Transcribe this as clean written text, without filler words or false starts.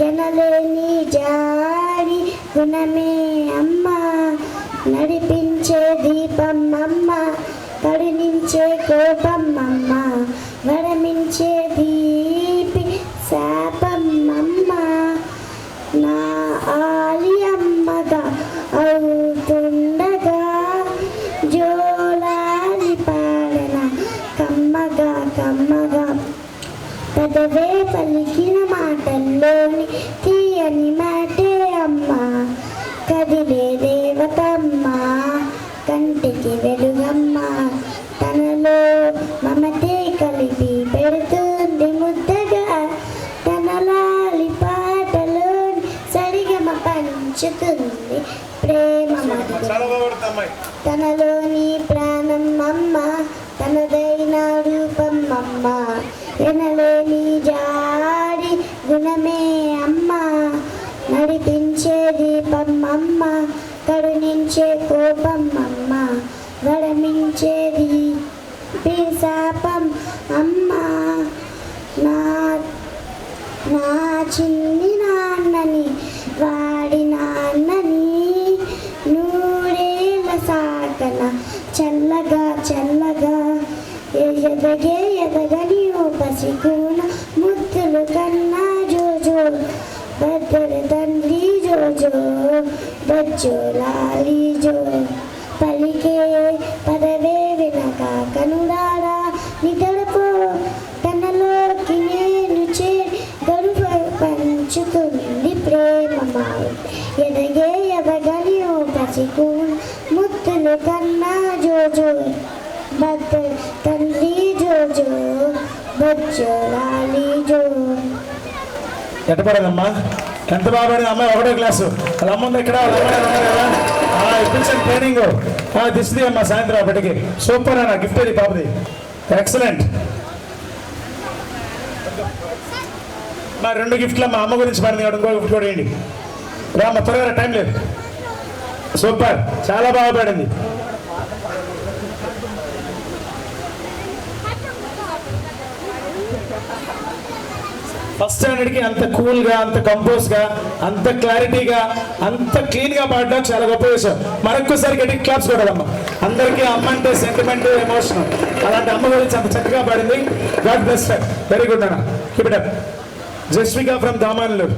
ఎనలేని జాడి గుణమే అమ్మ, నడిపించే దీపం అమ్మ, కరుణించే కోపం అమ్మ, వరమించే దీపి శాపం అమ్మ. నా ఆలి అమ్మగా అవుతుండగా జోలాలి పాడన కమ్మగా కమ్మగా, పదవే పలికిన మాటల్లోని తీయని మాటే అమ్మ, కదిలే దేవతమ్మ, కంటికి వెలుగమ్మ, తనలో మమతే కలిపి పెడుతుంది ముద్దగా, తనలాలి పాటలోని సరిగమ పంచుతుంది ప్రేమ మధురం. తనలోని ప్రాణం అమ్మ, తనదైన రూపం అమ్మ, ఎనలేని జాడి గుణమే అమ్మ, నడిపించే దీపం అమ్మ, కరుణించే కోపం అమ్మ, వరమించేది శాపం అమ్మ. నా నా చిన్ని నాన్నని వాడి నాన్నని నూరేళ్ళ సాగన చల్లగా చల్లగా, ఎదగే ఎదగని ఓ పసికూన ముద్దులు కన్నా జోజో, బద్దలు తండ్రి జోజో, బజ్జో లాలి జో, పలికే పదవే వినక కనుడారా నిదడపో, తనలోకి నేను గరువ పంచుతుంది ప్రేమ మావు, ఎదగే ఎదగని ఓ పసికూన ముద్దులు కన్నా జోజో, బద్దలు తండ్రి జోజో, బజ్జో లాలి జో. ఎంత పడదమ్మా, ఎంత బాగా పడింది అమ్మాయి. ఒకటో క్లాసు వాళ్ళ అమ్మ ఉంది ఇక్కడ, వాళ్ళ అమ్మాయి ఉన్నారు కదా, ఇప్పించండి ట్రైనింగ్ దిస్తుంది అమ్మా సాయంత్రం అప్పటికి. సూపర్ అన్న, గిఫ్ట్ అది పాపది, ఎక్సలెంట్. మా 2 గిఫ్ట్లు అమ్మ, అమ్మ గురించి పడింది కాబట్టి ఇంకో గిఫ్ట్ కూడా వేయండి. రామ్మ త్వరగా, టైం లేదు. సూపర్, చాలా బాగా పడింది. ఫస్ట్ స్టాండర్డ్కి అంత కూల్గా, అంత కంపోజ్గా, అంత క్లారిటీగా, అంత క్లీన్గా పాడడం చాలా గొప్ప విషయం. మరొక్కసారి గట్టి క్లాప్స్ కొట్టాలమ్మ. అందరికీ అమ్మ అంటే సెంటిమెంట్, ఎమోషన్. అలాంటి అమ్మ గురించి అంత చక్కగా పాడింది. God bless her. Very good అన్న, keep it up. Jaswika from దామాన్లు.